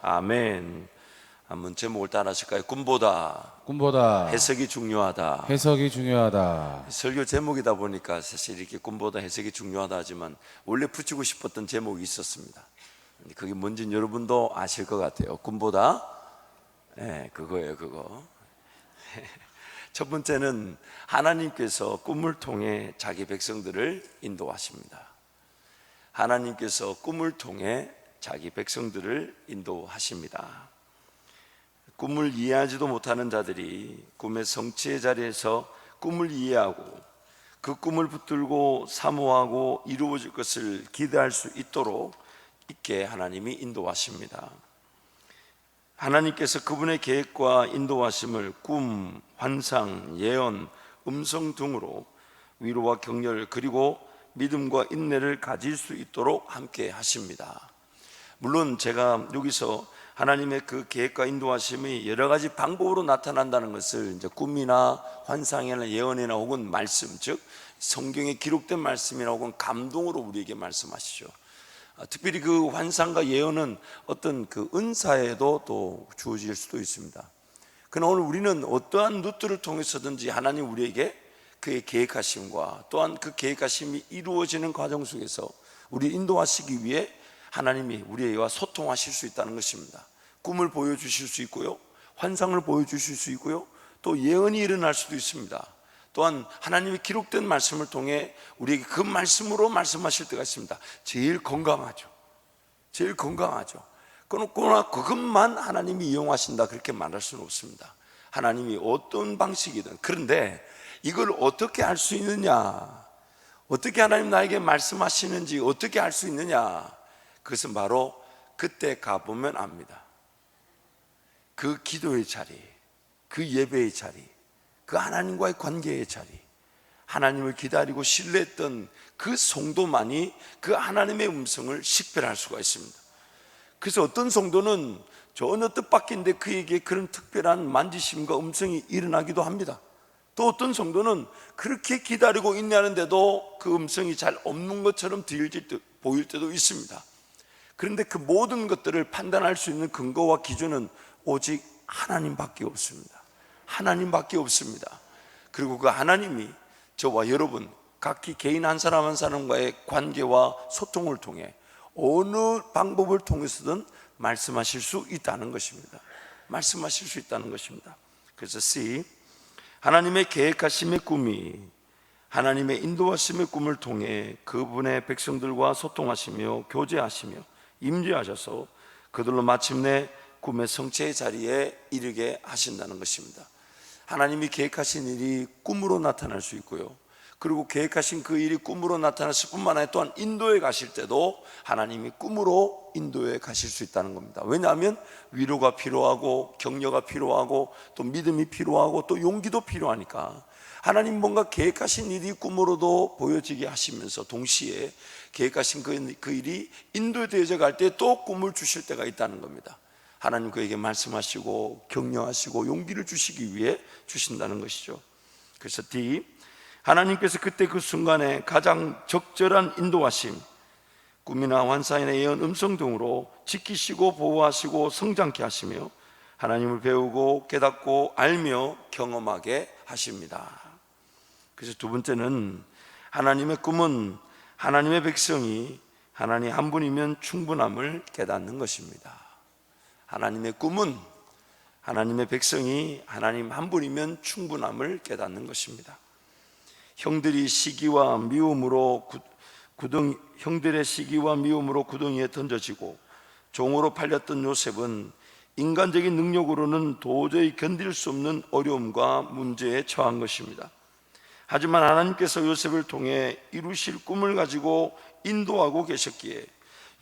아멘. 한번 제목을 따라 하실까요? 꿈보다 해석이 중요하다. 해석이 중요하다. 설교 제목이다 보니까 사실 이렇게 꿈보다 해석이 중요하다 하지만 원래 붙이고 싶었던 제목이 있었습니다. 그게 뭔지는 여러분도 아실 것 같아요. 꿈보다 그거예요. 그거. 첫 번째는 하나님께서 꿈을 통해 자기 백성들을 인도하십니다. 하나님께서 꿈을 통해 자기 백성들을 인도하십니다. 꿈을 이해하지도 못하는 자들이 꿈의 성취의 자리에서 꿈을 이해하고 그 꿈을 붙들고 사모하고 이루어질 것을 기대할 수 있도록 있게 하나님이 인도하십니다. 하나님께서 그분의 계획과 인도하심을 꿈, 환상, 예언, 음성 등으로 위로와 격려 그리고 믿음과 인내를 가질 수 있도록 함께 하십니다. 물론 제가 여기서 하나님의 그 계획과 인도하심이 여러 가지 방법으로 나타난다는 것을 이제 꿈이나 환상이나 예언이나 혹은 말씀, 즉 성경에 기록된 말씀이나 혹은 감동으로 우리에게 말씀하시죠. 특별히 그 환상과 예언은 어떤 그 은사에도 또 주어질 수도 있습니다. 그러나 오늘 우리는 어떠한 루트를 통해서든지 하나님 우리에게 그의 계획하심과 또한 그 계획하심이 이루어지는 과정 속에서 우리 인도하시기 위해 하나님이 우리와 소통하실 수 있다는 것입니다. 꿈을 보여주실 수 있고요, 환상을 보여주실 수 있고요, 또 예언이 일어날 수도 있습니다. 또한 하나님의 기록된 말씀을 통해 우리에게 그 말씀으로 말씀하실 때가 있습니다. 제일 건강하죠. 그러나 그것만 하나님이 이용하신다 그렇게 말할 수는 없습니다. 하나님이 어떤 방식이든. 그런데 이걸 어떻게 알 수 있느냐, 어떻게 하나님 나에게 말씀하시는지 어떻게 알 수 있느냐, 그것은 바로 그때 가보면 압니다. 그 기도의 자리, 그 예배의 자리, 그 하나님과의 관계의 자리, 하나님을 기다리고 신뢰했던 그 성도만이 그 하나님의 음성을 식별할 수가 있습니다. 그래서 어떤 성도는 전혀 뜻밖인데 그에게 그런 특별한 만지심과 음성이 일어나기도 합니다. 또 어떤 성도는 그렇게 기다리고 인내하는데도 그 음성이 잘 없는 것처럼 보일 때도 있습니다. 그런데 그 모든 것들을 판단할 수 있는 근거와 기준은 오직 하나님밖에 없습니다. 그리고 그 하나님이 저와 여러분 각기 개인 한 사람 한 사람과의 관계와 소통을 통해 어느 방법을 통해서든 말씀하실 수 있다는 것입니다. 그래서 C, 하나님의 계획하심의 꿈이 하나님의 인도하심의 꿈을 통해 그분의 백성들과 소통하시며 교제하시며 임재하셔서 그들로 마침내 꿈의 성취의 자리에 이르게 하신다는 것입니다. 하나님이 계획하신 일이 꿈으로 나타날 수 있고요, 그리고 계획하신 그 일이 꿈으로 나타났을 뿐만 아니라 또한 인도에 가실 때도 하나님이 꿈으로 인도에 가실 수 있다는 겁니다. 왜냐하면 위로가 필요하고 격려가 필요하고 또 믿음이 필요하고 또 용기도 필요하니까 하나님 뭔가 계획하신 일이 꿈으로도 보여지게 하시면서 동시에 계획하신 그 일이 인도에 되어져 갈 때 또 꿈을 주실 때가 있다는 겁니다. 하나님 그에게 말씀하시고 격려하시고 용기를 주시기 위해 주신다는 것이죠. 그래서 D, 하나님께서 그때 그 순간에 가장 적절한 인도하심, 꿈이나 환상이나 예언, 음성 등으로 지키시고 보호하시고 성장케 하시며 하나님을 배우고 깨닫고 알며 경험하게 하십니다. 그래서 두 번째는 하나님의 꿈은 하나님의 백성이 하나님 한 분이면 충분함을 깨닫는 것입니다. 하나님의 꿈은 하나님의 백성이 하나님 한 분이면 충분함을 깨닫는 것입니다. 형들의 시기와 미움으로 구덩이에 던져지고 종으로 팔렸던 요셉은 인간적인 능력으로는 도저히 견딜 수 없는 어려움과 문제에 처한 것입니다. 하지만 하나님께서 요셉을 통해 이루실 꿈을 가지고 인도하고 계셨기에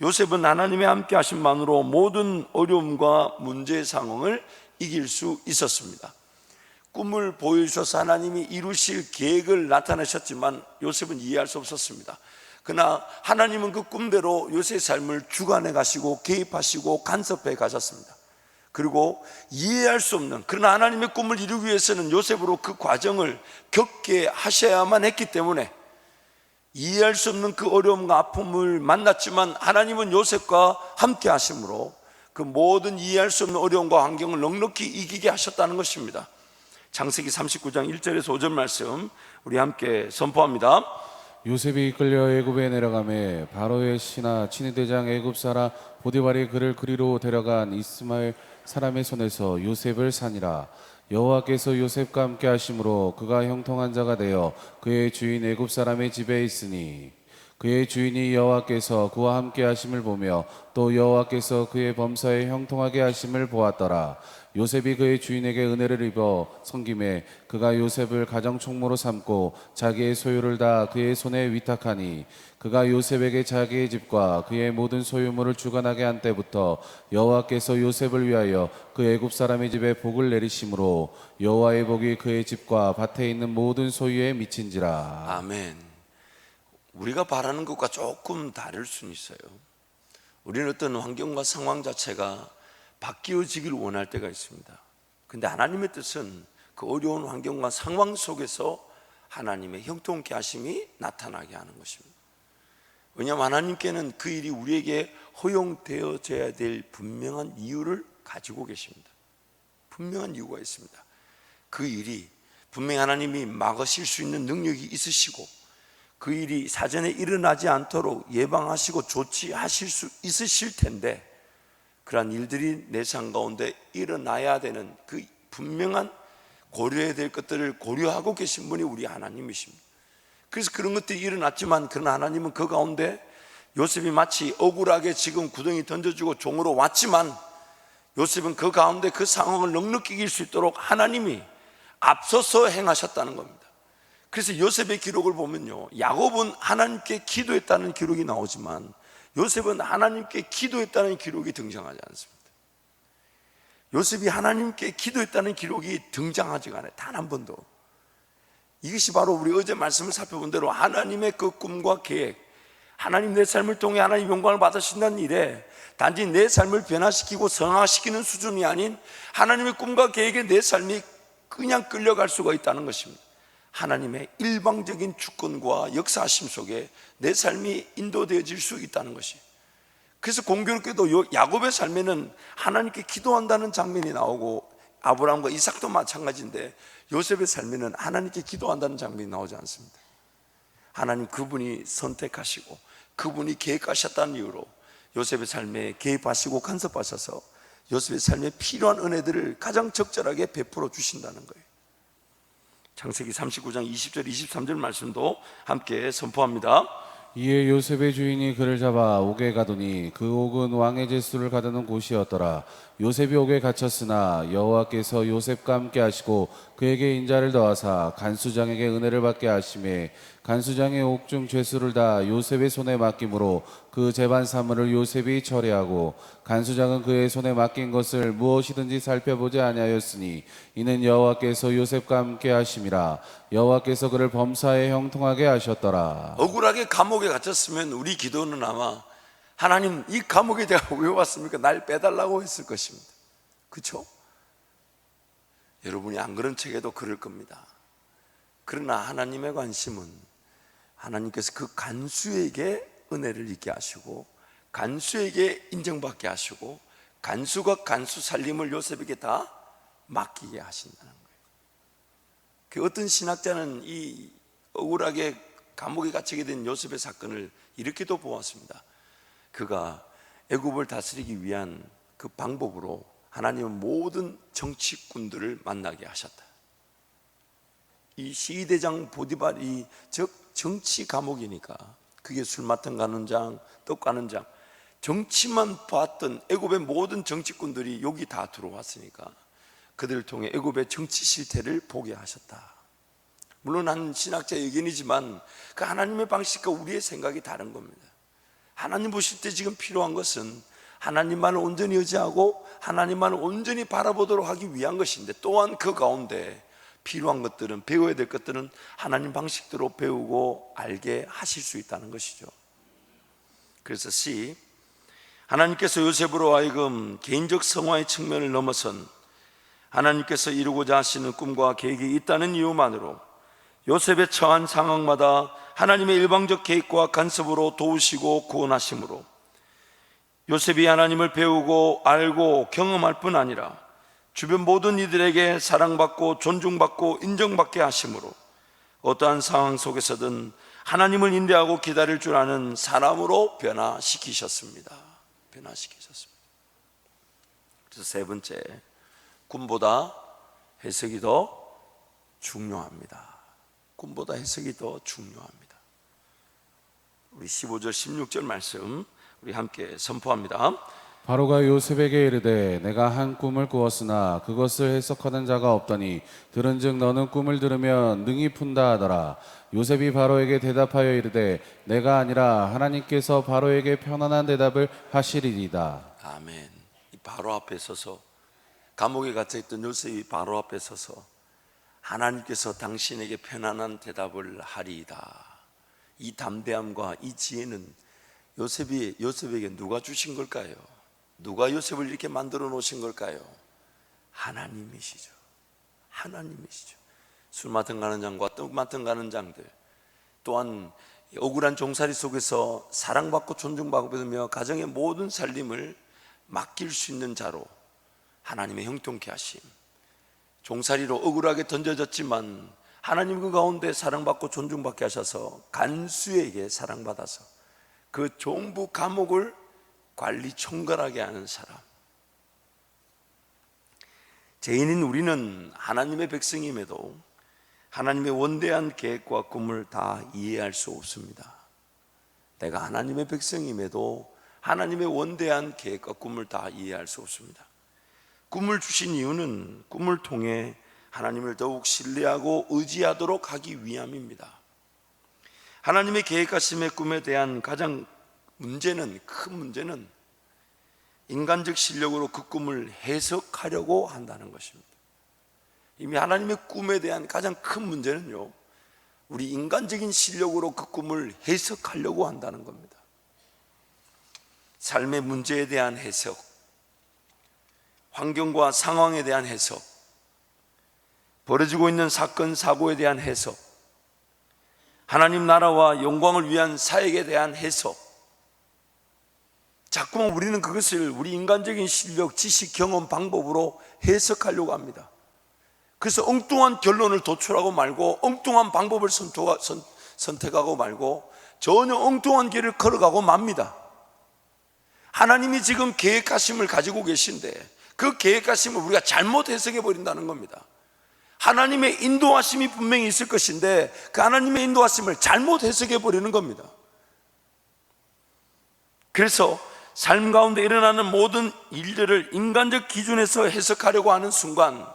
요셉은 하나님의 함께 하심만으로 모든 어려움과 문제의 상황을 이길 수 있었습니다. 꿈을 보여주셔서 하나님이 이루실 계획을 나타내셨지만 요셉은 이해할 수 없었습니다. 그러나 하나님은 그 꿈대로 요셉의 삶을 주관해 가시고 개입하시고 간섭해 가셨습니다. 그리고 이해할 수 없는, 그러나 하나님의 꿈을 이루기 위해서는 요셉으로 그 과정을 겪게 하셔야만 했기 때문에 이해할 수 없는 그 어려움과 아픔을 만났지만 하나님은 요셉과 함께 하심으로 그 모든 이해할 수 없는 어려움과 환경을 넉넉히 이기게 하셨다는 것입니다. 창세기 39장 1절에서 5절 말씀 우리 함께 선포합니다. 요셉이 이끌려 애굽에 내려가매 바로의 신하 친위대장 애굽 사람 보디발이 그를 그리로 데려간 이스마엘 사람의 손에서 요셉을 산이라. 여호와께서 요셉과 함께 하심으로 그가 형통한 자가 되어 그의 주인 애굽 사람의 집에 있으니 그의 주인이 여호와께서 그와 함께 하심을 보며 또 여호와께서 그의 범사에 형통하게 하심을 보았더라. 요셉이 그의 주인에게 은혜를 입어 섬김에 그가 요셉을 가정 총무로 삼고 자기의 소유를 다 그의 손에 위탁하니 그가 요셉에게 자기의 집과 그의 모든 소유물을 주관하게 한 때부터 여호와께서 요셉을 위하여 그 애굽 사람의 집에 복을 내리심으로 여호와의 복이 그의 집과 밭에 있는 모든 소유에 미친지라. 아멘. 우리가 바라는 것과 조금 다를 수는 있어요. 우리는 어떤 환경과 상황 자체가 바뀌어지길 원할 때가 있습니다. 근데 하나님의 뜻은 그 어려운 환경과 상황 속에서 하나님의 형통케 하심이 나타나게 하는 것입니다. 왜냐하면 하나님께는 그 일이 우리에게 허용되어져야 될 분명한 이유를 가지고 계십니다. 분명한 이유가 있습니다. 그 일이 분명히 하나님이 막으실 수 있는 능력이 있으시고 그 일이 사전에 일어나지 않도록 예방하시고 조치하실 수 있으실 텐데 그러한 일들이 내 삶 가운데 일어나야 되는 그 분명한 고려해야 될 것들을 고려하고 계신 분이 우리 하나님이십니다. 그래서 그런 것들이 일어났지만 그러나 하나님은 그 가운데 요셉이 마치 억울하게 지금 구덩이 던져주고 종으로 왔지만 요셉은 그 가운데 그 상황을 넉넉히 이길 수 있도록 하나님이 앞서서 행하셨다는 겁니다. 그래서 요셉의 기록을 보면요, 야곱은 하나님께 기도했다는 기록이 나오지만 요셉은 하나님께 기도했다는 기록이 등장하지 않습니다. 요셉이 하나님께 기도했다는 기록이 등장하지가 않아요. 단 한 번도. 이것이 바로 우리 어제 말씀을 살펴본 대로 하나님의 그 꿈과 계획, 하나님 내 삶을 통해 하나님 영광을 받으신다는 일에 단지 내 삶을 변화시키고 성화시키는 수준이 아닌 하나님의 꿈과 계획에 내 삶이 그냥 끌려갈 수가 있다는 것입니다. 하나님의 일방적인 주권과 역사하심 속에 내 삶이 인도되어질 수 있다는 것이. 그래서 공교롭게도 야곱의 삶에는 하나님께 기도한다는 장면이 나오고 아브라함과 이삭도 마찬가지인데 요셉의 삶에는 하나님께 기도한다는 장면이 나오지 않습니다. 하나님 그분이 선택하시고 그분이 계획하셨다는 이유로 요셉의 삶에 개입하시고 간섭하셔서 요셉의 삶에 필요한 은혜들을 가장 적절하게 베풀어 주신다는 거예요. 창세기 39장 20절 23절 말씀도 함께 선포합니다. 이에 요셉의 주인이 그를 잡아 옥에 가두니 그 옥은 왕의 제수를 가두는 곳이었더라. 요셉이 옥에 갇혔으나 여호와께서 요셉과 함께 하시고 그에게 인자를 더하사 간수장에게 은혜를 받게 하심에 간수장의 옥중 죄수를 다 요셉의 손에 맡김으로 그 재반 사물을 요셉이 처리하고 간수장은 그의 손에 맡긴 것을 무엇이든지 살펴보지 아니하였으니 이는 여호와께서 요셉과 함께 하심이라. 여호와께서 그를 범사에 형통하게 하셨더라. 억울하게 감옥에 갇혔으면 우리 기도는 아마 하나님 이 감옥에 내가 왜 왔습니까? 날 빼달라고 했을 것입니다. 그렇죠? 여러분이 안 그런 척해도 그럴 겁니다. 그러나 하나님의 관심은 하나님께서 그 간수에게 은혜를 있게 하시고 간수에게 인정받게 하시고 간수가 간수 살림을 요셉에게 다 맡기게 하신다는 거예요. 그 어떤 신학자는 이 억울하게 감옥에 갇히게 된 요셉의 사건을 이렇게도 보았습니다. 그가 애굽을 다스리기 위한 그 방법으로 하나님은 모든 정치꾼들을 만나게 하셨다. 이 시대장 보디발이 즉 정치 감옥이니까 그게 술 맡은 가는 장, 떡 가는 장, 정치만 봤던 애굽의 모든 정치꾼들이 여기 다 들어왔으니까 그들을 통해 애굽의 정치 실태를 보게 하셨다. 물론 한 신학자의 의견이지만 그 하나님의 방식과 우리의 생각이 다른 겁니다. 하나님 보실 때 지금 필요한 것은 하나님만을 온전히 의지하고 하나님만을 온전히 바라보도록 하기 위한 것인데 또한 그 가운데 필요한 것들은 배워야 될 것들은 하나님 방식대로 배우고 알게 하실 수 있다는 것이죠. 그래서 C, 하나님께서 요셉으로 하여금 개인적 성화의 측면을 넘어선 하나님께서 이루고자 하시는 꿈과 계획이 있다는 이유만으로 요셉의 처한 상황마다 하나님의 일방적 계획과 간섭으로 도우시고 구원하심으로 요셉이 하나님을 배우고 알고 경험할 뿐 아니라 주변 모든 이들에게 사랑받고 존중받고 인정받게 하심으로 어떠한 상황 속에서든 하나님을 인내하고 기다릴 줄 아는 사람으로 변화시키셨습니다. 그래서 세 번째, 꿈보다 해석이 더 중요합니다. 꿈보다 해석이 더 중요합니다. 우리 15절 16절 말씀 우리 함께 선포합니다. 바로가 요셉에게 이르되 내가 한 꿈을 꾸었으나 그것을 해석하는 자가 없더니 들은즉 너는 꿈을 들으면 능히 푼다 하더라. 요셉이 바로에게 대답하여 이르되 내가 아니라 하나님께서 바로에게 편안한 대답을 하시리이다. 아멘. 이 바로 앞에 서서, 감옥에 갇혀있던 요셉이 바로 앞에 서서 하나님께서 당신에게 편안한 대답을 하리이다. 이 담대함과 이 지혜는 요셉에게 누가 주신 걸까요? 누가 요셉을 이렇게 만들어 놓으신 걸까요? 하나님이시죠. 술 맡은 가는 장과 떡 맡은 가는 장들, 또한 억울한 종살이 속에서 사랑받고 존중받으며 가정의 모든 살림을 맡길 수 있는 자로 하나님의 형통케 하심. 종살이로 억울하게 던져졌지만 하나님 그 가운데 사랑받고 존중받게 하셔서 간수에게 사랑받아서 그 종부 감옥을 관리 총괄하게 하는 사람. 죄인인 우리는 하나님의 백성임에도 하나님의 원대한 계획과 꿈을 다 이해할 수 없습니다. 내가 하나님의 백성임에도 하나님의 원대한 계획과 꿈을 다 이해할 수 없습니다. 꿈을 주신 이유는 꿈을 통해 하나님을 더욱 신뢰하고 의지하도록 하기 위함입니다. 하나님의 계획하심의 꿈에 대한 가장 큰 문제는 인간적 실력으로 그 꿈을 해석하려고 한다는 것입니다. 이미 하나님의 꿈에 대한 가장 큰 문제는요, 우리 인간적인 실력으로 그 꿈을 해석하려고 한다는 겁니다. 삶의 문제에 대한 해석, 환경과 상황에 대한 해석, 벌어지고 있는 사건, 사고에 대한 해석, 하나님 나라와 영광을 위한 사역에 대한 해석, 자꾸만 우리는 그것을 우리 인간적인 실력, 지식, 경험, 방법으로 해석하려고 합니다. 그래서 엉뚱한 결론을 도출하고 말고 엉뚱한 방법을 선택하고 말고 전혀 엉뚱한 길을 걸어가고 맙니다. 하나님이 지금 계획하심을 가지고 계신데 그 계획하심을 우리가 잘못 해석해 버린다는 겁니다. 하나님의 인도하심이 분명히 있을 것인데 그 하나님의 인도하심을 잘못 해석해 버리는 겁니다. 그래서 삶 가운데 일어나는 모든 일들을 인간적 기준에서 해석하려고 하는 순간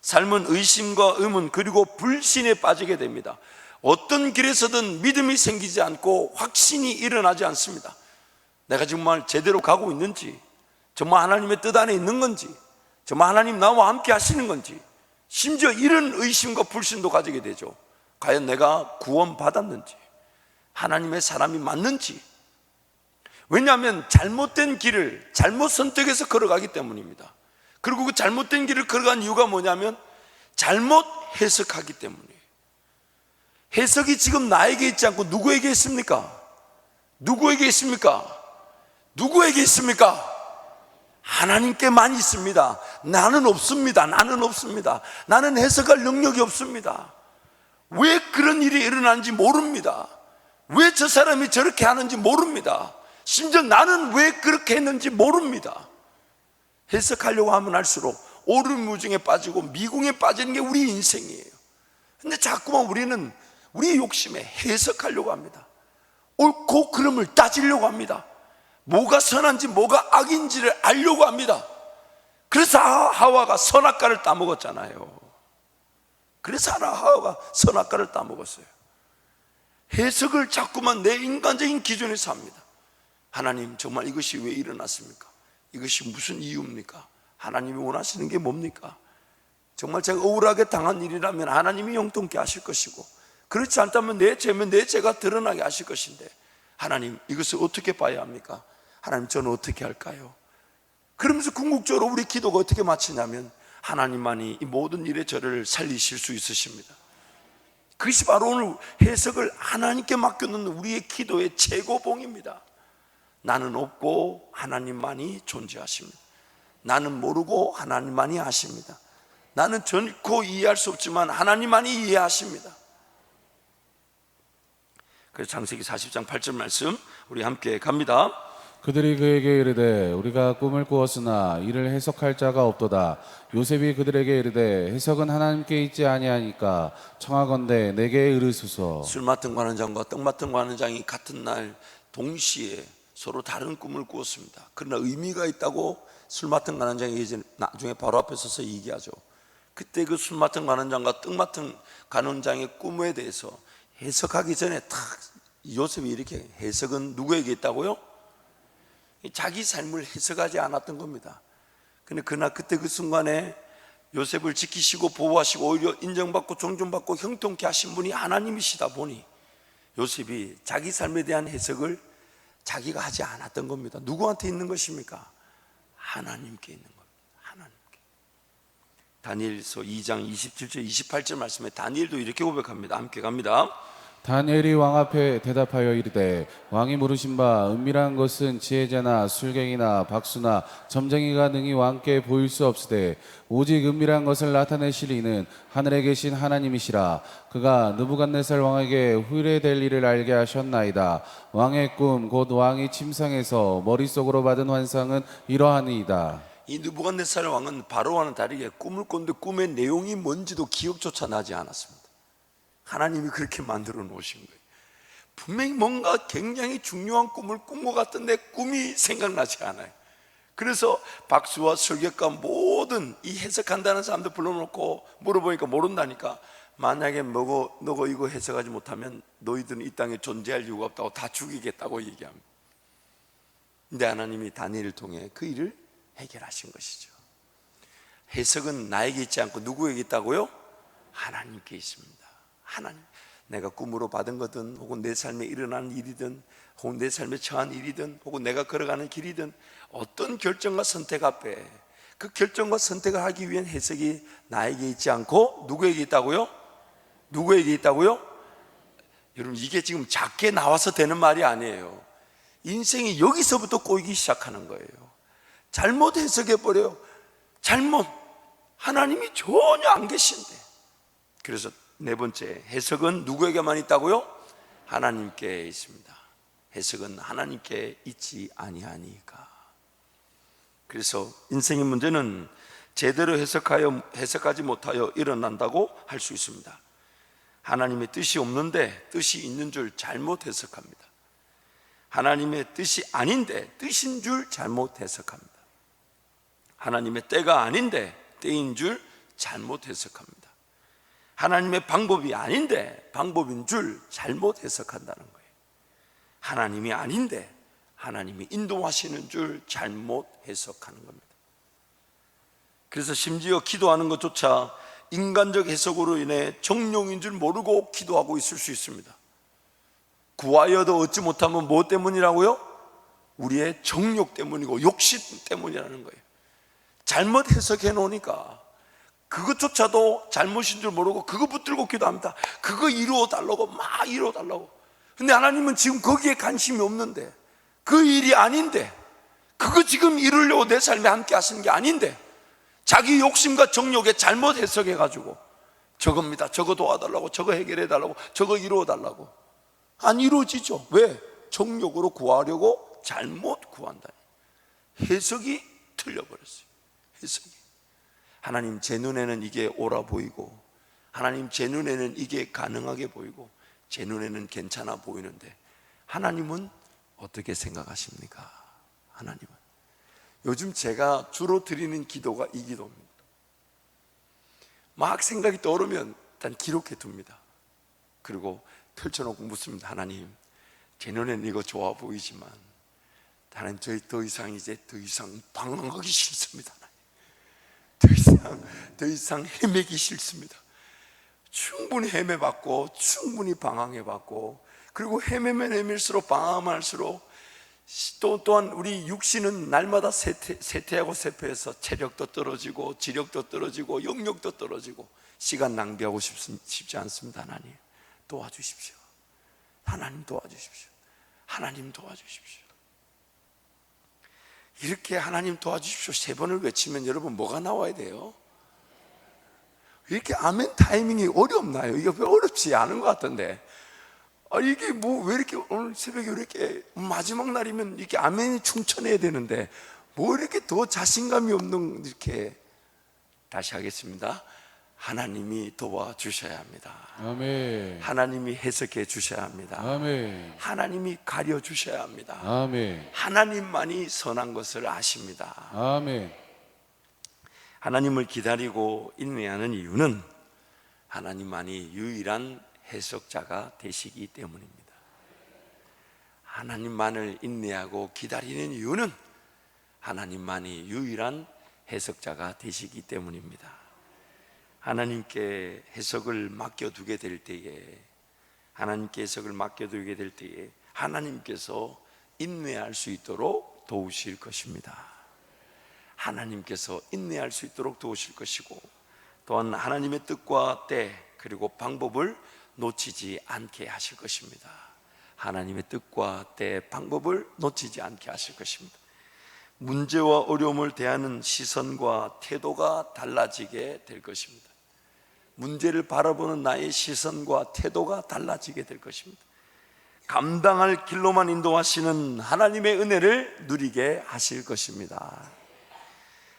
삶은 의심과 의문 그리고 불신에 빠지게 됩니다. 어떤 길에서든 믿음이 생기지 않고 확신이 일어나지 않습니다. 내가 정말 제대로 가고 있는지, 정말 하나님의 뜻 안에 있는 건지, 정말 하나님 나와 함께 하시는 건지, 심지어 이런 의심과 불신도 가지게 되죠. 과연 내가 구원받았는지, 하나님의 사람이 맞는지. 왜냐하면 잘못된 길을 잘못 선택해서 걸어가기 때문입니다. 그리고 그 잘못된 길을 걸어간 이유가 뭐냐면 잘못 해석하기 때문이에요. 해석이 지금 나에게 있지 않고 누구에게 있습니까? 누구에게 있습니까? 누구에게 있습니까? 하나님께만 있습니다. 나는 없습니다. 나는 해석할 능력이 없습니다. 왜 그런 일이 일어나는지 모릅니다. 왜 저 사람이 저렇게 하는지 모릅니다. 심지어 나는 왜 그렇게 했는지 모릅니다. 해석하려고 하면 할수록 오르무중에 빠지고 미궁에 빠지는 게 우리 인생이에요. 근데 자꾸만 우리는 우리의 욕심에 해석하려고 합니다. 옳고 그름을 따지려고 합니다. 뭐가 선한지 뭐가 악인지를 알려고 합니다. 그래서 하와가 선악과를 따먹었잖아요. 그래서 하와가 선악과를 따먹었어요. 해석을 자꾸만 내 인간적인 기준에서 합니다. 하나님, 정말 이것이 왜 일어났습니까? 이것이 무슨 이유입니까? 하나님이 원하시는 게 뭡니까? 정말 제가 억울하게 당한 일이라면 하나님이 형통케 하실 것이고, 그렇지 않다면 내 죄가 드러나게 하실 것인데, 하나님, 이것을 어떻게 봐야 합니까? 하나님, 저는 어떻게 할까요? 그러면서 궁극적으로 우리 기도가 어떻게 마치냐면 하나님만이 이 모든 일에 저를 살리실 수 있으십니다. 그것이 바로 오늘 해석을 하나님께 맡겨놓는 우리의 기도의 최고봉입니다. 나는 없고 하나님만이 존재하십니다. 나는 모르고 하나님만이 아십니다. 나는 결코 이해할 수 없지만 하나님만이 이해하십니다. 그래서 창세기 40장 8절 말씀 우리 함께 갑니다. 그들이 그에게 이르되 우리가 꿈을 꾸었으나 이를 해석할 자가 없도다. 요셉이 그들에게 이르되 해석은 하나님께 있지 아니하니까 청하건대 내게 이르소서. 술 맡은 관원장과 떡 맡은 관원장이 같은 날 동시에 서로 다른 꿈을 꾸었습니다. 그러나 의미가 있다고 술 맡은 관원장이 이제 나중에 바로 앞에 서서 얘기하죠. 그때 그 술 맡은 관원장과 떡 맡은 관원장의 꿈에 대해서 해석하기 전에 탁 요셉이 이렇게 해석은 누구에게 있다고요? 자기 삶을 해석하지 않았던 겁니다. 근데 그때 그 순간에 요셉을 지키시고 보호하시고 오히려 인정받고 존중받고 형통케 하신 분이 하나님이시다 보니 요셉이 자기 삶에 대한 해석을 자기가 하지 않았던 겁니다. 누구한테 있는 것입니까? 하나님께 있는 겁니다. 하나님께. 다니엘서 2장 27절 28절 말씀에 다니엘도 이렇게 고백합니다. 함께 갑니다. 다니엘이 왕 앞에 대답하여 이르되 왕이 물으신 바 은밀한 것은 지혜자나 술객이나 박수나 점쟁이가 능히 왕께 보일 수 없으되 오직 은밀한 것을 나타내실 이는 하늘에 계신 하나님이시라. 그가 느부갓네살 왕에게 후일에 될 일을 알게 하셨나이다. 왕의 꿈 곧 왕이 침상에서 머릿속으로 받은 환상은 이러하니이다. 이 느부갓네살 왕은 바로와는 다르게 꿈을 꿨는데 꿈의 내용이 뭔지도 기억조차 나지 않았습니다. 하나님이 그렇게 만들어 놓으신 거예요. 분명히 뭔가 굉장히 중요한 꿈을 꾼 것 같은데 꿈이 생각나지 않아요. 그래서 박수와 설교과 모든 이 해석한다는 사람들 불러놓고 물어보니까 모른다니까. 만약에 너가 이거 해석하지 못하면 너희들은 이 땅에 존재할 이유가 없다고 다 죽이겠다고 얘기합니다. 근데 하나님이 다니엘을 통해 그 일을 해결하신 것이죠. 해석은 나에게 있지 않고 누구에게 있다고요? 하나님께 있습니다. 하나님, 내가 꿈으로 받은 거든 혹은 내 삶에 일어난 일이든 혹은 내 삶에 처한 일이든 혹은 내가 걸어가는 길이든 어떤 결정과 선택 앞에 그 결정과 선택을 하기 위한 해석이 나에게 있지 않고 누구에게 있다고요? 누구에게 있다고요? 여러분, 이게 지금 작게 나와서 되는 말이 아니에요. 인생이 여기서부터 꼬이기 시작하는 거예요. 잘못 해석해버려요. 잘못. 하나님이 전혀 안 계신데. 그래서 네 번째, 해석은 누구에게만 있다고요? 하나님께 있습니다. 해석은 하나님께 있지 아니하니까. 그래서 인생의 문제는 제대로 해석하지 못하여 일어난다고 할 수 있습니다. 하나님의 뜻이 없는데 뜻이 있는 줄 잘못 해석합니다. 하나님의 뜻이 아닌데 뜻인 줄 잘못 해석합니다. 하나님의 때가 아닌데 때인 줄 잘못 해석합니다. 하나님의 방법이 아닌데 방법인 줄 잘못 해석한다는 거예요. 하나님이 아닌데 하나님이 인도하시는 줄 잘못 해석하는 겁니다. 그래서 심지어 기도하는 것조차 인간적 해석으로 인해 정욕인 줄 모르고 기도하고 있을 수 있습니다. 구하여도 얻지 못하면 뭐 때문이라고요? 우리의 정욕 때문이고 욕심 때문이라는 거예요. 잘못 해석해 놓으니까 그것조차도 잘못인 줄 모르고 그거 붙들고 기도합니다. 그거 이루어달라고 막 이루어달라고. 근데 하나님은 지금 거기에 관심이 없는데, 그 일이 아닌데, 그거 지금 이루려고 내 삶에 함께 하시는 게 아닌데 자기 욕심과 정욕에 잘못 해석해가지고 저겁니다, 저거 도와달라고, 저거 해결해달라고, 저거 이루어달라고. 안 이루어지죠. 왜? 정욕으로 구하려고 잘못 구한다니. 해석이 틀려버렸어요. 해석이. 하나님 제 눈에는 이게 옳아 보이고, 하나님 제 눈에는 이게 가능하게 보이고, 제 눈에는 괜찮아 보이는데 하나님은 어떻게 생각하십니까? 하나님은. 요즘 제가 주로 드리는 기도가 이 기도입니다. 막 생각이 떠오르면 일단 기록해 둡니다. 그리고 펼쳐놓고 묻습니다. 하나님, 제 눈에는 이거 좋아 보이지만 하나님, 저희 더 이상 방황하기 싫습니다. 더 이상 헤매기 싫습니다. 충분히 헤매봤고 충분히 방황해봤고, 그리고 헤매면 헤맬수록 방황할수록 또한 우리 육신은 날마다 쇠퇴하고 쇠퇴해서 체력도 떨어지고 지력도 떨어지고 영역도 떨어지고 시간 낭비하고 싶지 않습니다. 하나님 도와주십시오. 하나님 도와주십시오. 하나님 도와주십시오. 이렇게 하나님 도와주십시오 3번을 외치면 여러분 뭐가 나와야 돼요? 이렇게 아멘 타이밍이 어렵나요? 이게 왜 어렵지 않은 것 같던데, 이게 뭐 왜 이렇게 오늘 새벽에 이렇게 마지막 날이면 이렇게 아멘이 충천해야 되는데 뭐 이렇게 더 자신감이 없는, 이렇게. 다시 하겠습니다. 하나님이 도와주셔야 합니다. 아멘. 하나님이 해석해 주셔야 합니다. 아멘. 하나님이 가려 주셔야 합니다. 아멘. 하나님만이 선한 것을 아십니다. 아멘. 하나님을 기다리고 인내하는 이유는 하나님만이 유일한 해석자가 되시기 때문입니다. 하나님만을 인내하고 기다리는 이유는 하나님만이 유일한 해석자가 되시기 때문입니다. 하나님께 해석을 맡겨두게 될 때에, 하나님께 해석을 맡겨두게 될 때에 하나님께서 인내할 수 있도록 도우실 것입니다. 하나님께서 인내할 수 있도록 도우실 것이고, 또한 하나님의 뜻과 때 그리고 방법을 놓치지 않게 하실 것입니다. 하나님의 뜻과 때 방법을 놓치지 않게 하실 것입니다. 문제와 어려움을 대하는 시선과 태도가 달라지게 될 것입니다. 문제를 바라보는 나의 시선과 태도가 달라지게 될 것입니다. 감당할 길로만 인도하시는 하나님의 은혜를 누리게 하실 것입니다.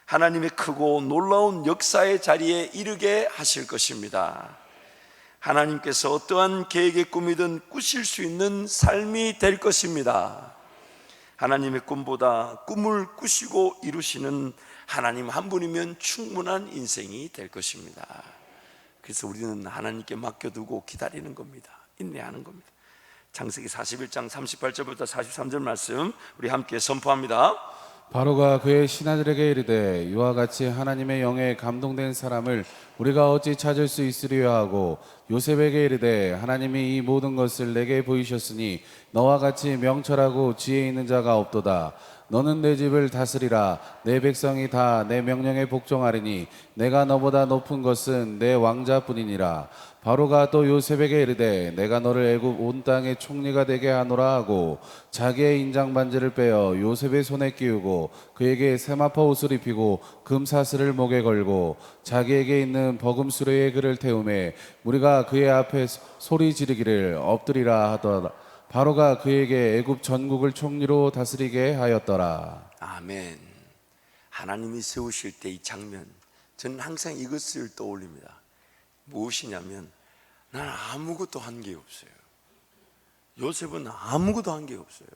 하나님의 크고 놀라운 역사의 자리에 이르게 하실 것입니다. 하나님께서 어떠한 계획의 꿈이든 꾸실 수 있는 삶이 될 것입니다. 하나님의 꿈보다 꿈을 꾸시고 이루시는 하나님 한 분이면 충분한 인생이 될 것입니다. 그래서 우리는 하나님께 맡겨두고 기다리는 겁니다. 인내하는 겁니다. 창세기 41장 38절부터 43절 말씀 우리 함께 선포합니다. 바로가 그의 신하들에게 이르되 이와 같이 하나님의 영에 감동된 사람을 우리가 어찌 찾을 수 있으리요 하고 요셉에게 이르되 하나님이 이 모든 것을 내게 보이셨으니 너와 같이 명철하고 지혜 있는 자가 없도다. 너는 내 집을 다스리라. 내 백성이 다 내 명령에 복종하리니 내가 너보다 높은 것은 내 왕자뿐이니라. 바로가 또 요셉에게 이르되 내가 너를 애굽 온 땅의 총리가 되게 하노라 하고 자기의 인장 반지를 빼어 요셉의 손에 끼우고 그에게 세마포 옷을 입히고 금사슬을 목에 걸고 자기에게 있는 버금수레에 그를 태우매 우리가 그의 앞에 소리 지르기를 엎드리라 하더라. 바로가 그에게 애굽 전국을 총리로 다스리게 하였더라. 아멘. 하나님이 세우실 때 이 장면, 저는 항상 이것을 떠올립니다. 무엇이냐면 난 아무것도 한 게 없어요. 요셉은 아무것도 한 게 없어요.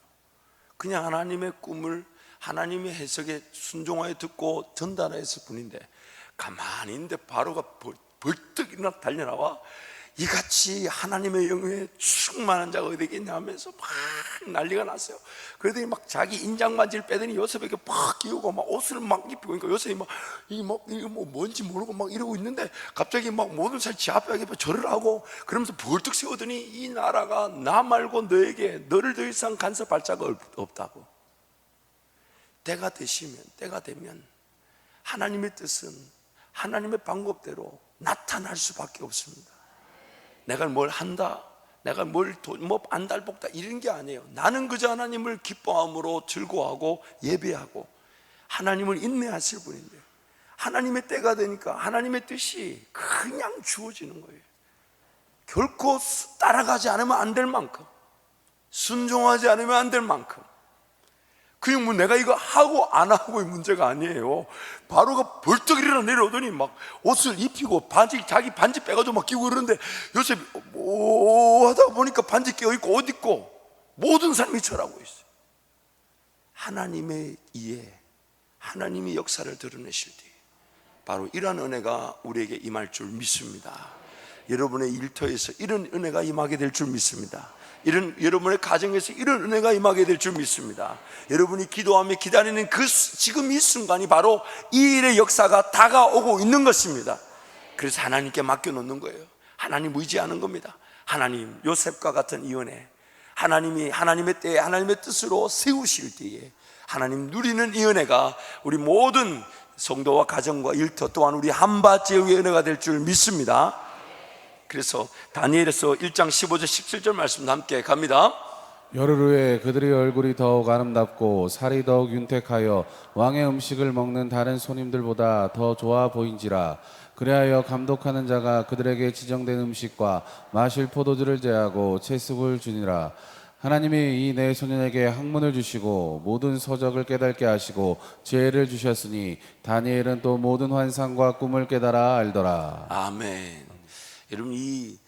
그냥 하나님의 꿈을 하나님의 해석에 순종하여 듣고 전달했을 뿐인데, 가만히 있는데 바로가 벌떡 일어나 달려나와 이같이 하나님의 영에 충만한 자가 어디 있겠냐 하면서 막 난리가 났어요. 그러더니 막 자기 인장반지를 빼더니 요셉에게 막 끼우고 막 옷을 막 입히고, 그러니까 요셉이 이거 뭐 뭔지 모르고 막 이러고 있는데 갑자기 막 모든 사람이 지 앞에 절을 하고 그러면서 벌떡 세우더니 이 나라가 나 말고 너에게 너를 더 이상 간섭할 자가 없다고. 때가 되면 하나님의 뜻은 하나님의 방법대로 나타날 수밖에 없습니다. 내가 뭘 한다, 내가 뭐 안달복다 이런 게 아니에요. 나는 그저 하나님을 기뻐함으로 즐거워하고 예배하고 하나님을 인내하실 분인데, 하나님의 때가 되니까 하나님의 뜻이 그냥 주어지는 거예요. 결코 따라가지 않으면 안 될 만큼, 순종하지 않으면 안 될 만큼. 그게 뭐 내가 이거 하고 안 하고의 문제가 아니에요. 바로가 벌떡 일어나 내려오더니 막 옷을 입히고 자기 반지 빼가지고 막 끼고 그러는데 요셉이 뭐 하다 보니까 반지 끼어있고 옷 입고 모든 사람이 절하고 있어요. 하나님의 이해, 하나님이 역사를 드러내실 때 바로 이러한 은혜가 우리에게 임할 줄 믿습니다. 여러분의 일터에서 이런 은혜가 임하게 될 줄 믿습니다. 여러분의 가정에서 이런 은혜가 임하게 될 줄 믿습니다. 여러분이 기도하며 기다리는 지금 이 순간이 바로 이 일의 역사가 다가오고 있는 것입니다. 그래서 하나님께 맡겨놓는 거예요. 하나님 의지하는 겁니다. 하나님, 요셉과 같은 이 은혜, 하나님이 하나님의 때에 하나님의 뜻으로 세우실 때에 하나님 누리는 이 은혜가 우리 모든 성도와 가정과 일터 또한 우리 한밭제후의 은혜가 될 줄 믿습니다. 그래서 다니엘에서 1장 15절 17절 말씀 함께 갑니다. 열흘 후에 그들의 얼굴이 더욱 아름답고 살이 더욱 윤택하여 왕의 음식을 먹는 다른 손님들보다 더 좋아 보인지라. 그리하여 감독하는 자가 그들에게 지정된 음식과 마실 포도주를 제하고 채숙을 주니라. 하나님이 이 네 소년에게 학문을 주시고 모든 서적을 깨닫게 하시고 지혜를 주셨으니 다니엘은 또 모든 환상과 꿈을 깨달아 알더라. 아멘. 여러분, 이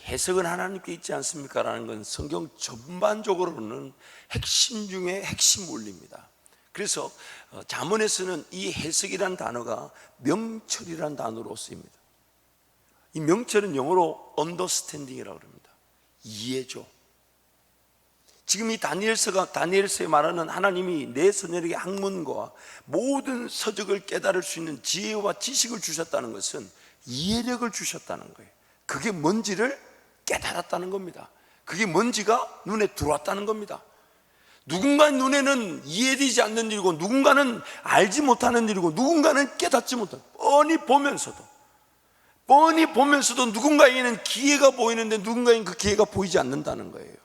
해석은 하나님께 있지 않습니까? 라는 건 성경 전반적으로는 핵심 중에 핵심 원리입니다. 그래서 잠언에서는 이 해석이란 단어가 명철이란 단어로 쓰입니다. 이 명철은 영어로 understanding이라고 합니다. 이해죠. 지금 이 다니엘서에 말하는 하나님이 네 소년에게 학문과 모든 서적을 깨달을 수 있는 지혜와 지식을 주셨다는 것은 이해력을 주셨다는 거예요. 그게 뭔지를 깨달았다는 겁니다. 그게 뭔지가 눈에 들어왔다는 겁니다. 누군가의 눈에는 이해되지 않는 일이고, 누군가는 알지 못하는 일이고, 누군가는 깨닫지 못하는, 뻔히 보면서도 누군가에게는 기회가 보이는데 누군가에게는 그 기회가 보이지 않는다는 거예요.